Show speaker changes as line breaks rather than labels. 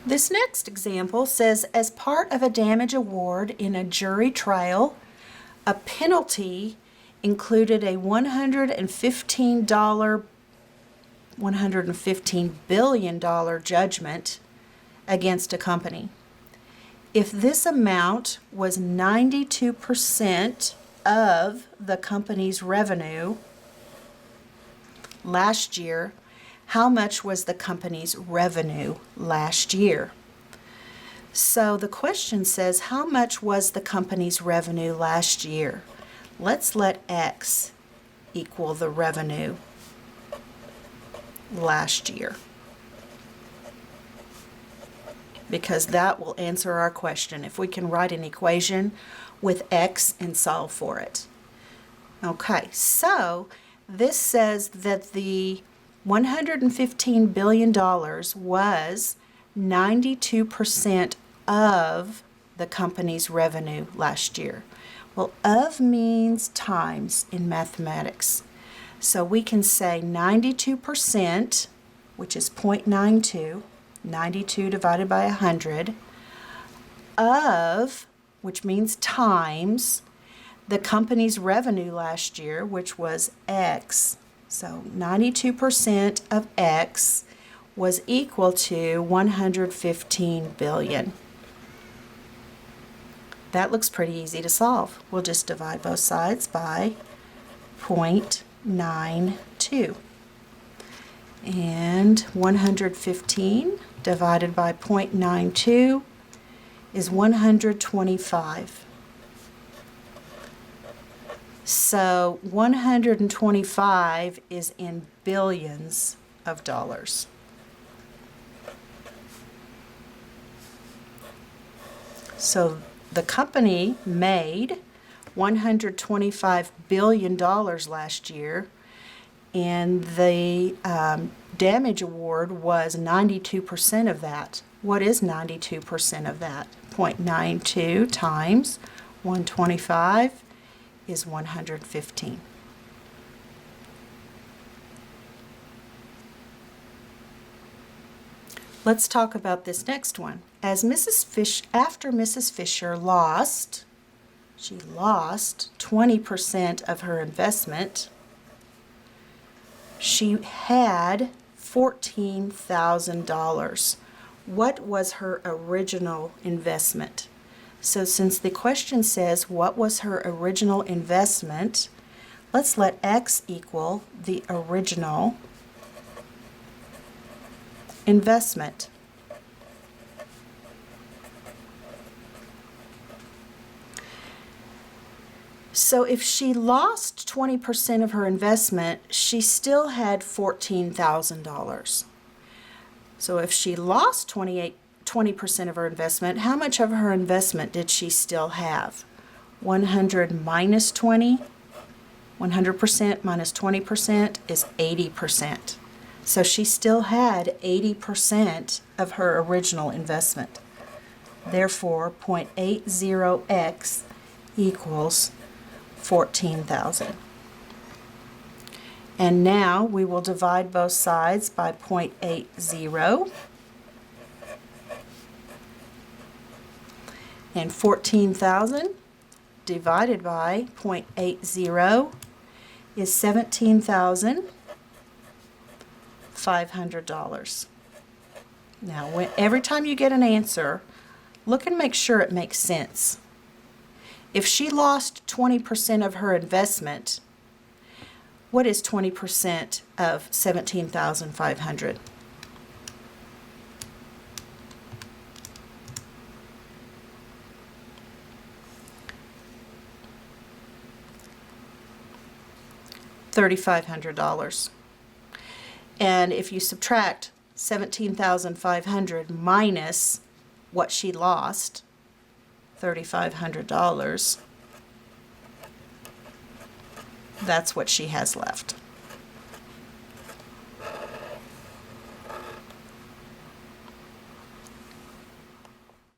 This next example says, as part of a damage award in a jury trial, a penalty included a $115 billion judgment against a company. If this amount was 92% of the company's revenue last year, how much was the company's revenue last year? So the question says, how much was the company's revenue last year? Let's let X equal the revenue last year, because that will answer our question if we can write an equation with X and solve for it. Okay, so this says that the $115 billion was 92% of the company's revenue last year. Well, of means times in mathematics. So we can say 92%, which is 0.92, 92 divided by 100, of, which means times, the company's revenue last year, which was X. So 92% of X was equal to 115 billion. That looks pretty easy to solve. We'll just divide both sides by 0.92. And 115 divided by 0.92 is 125. So 125 is in billions of dollars. So the company made $125 billion last year, and the damage award was 92% of that. What is 92% of that? 0.92 times 125 is 115. Let's talk about this next one. After Mrs. Fisher lost, she lost 20% of her investment. She had $14,000. What was her original investment? So since the question says what was her original investment, let's let X equal the original investment. So if she lost 20% of her investment, she still had $14,000. So if she lost 20% of her investment, how much of her investment did she still have? 100 minus 20, 100% minus 20% is 80%. So she still had 80% of her original investment. Therefore, 0.80x equals 14,000. And now we will divide both sides by 0.80. And 14,000 divided by 0.80 is $17,500. Now, every time you get an answer, look and make sure it makes sense. If she lost 20% of her investment, what is 20% of 17,500? $3,500. And if you subtract 17,500 minus what she lost, $3,500, that's what she has left.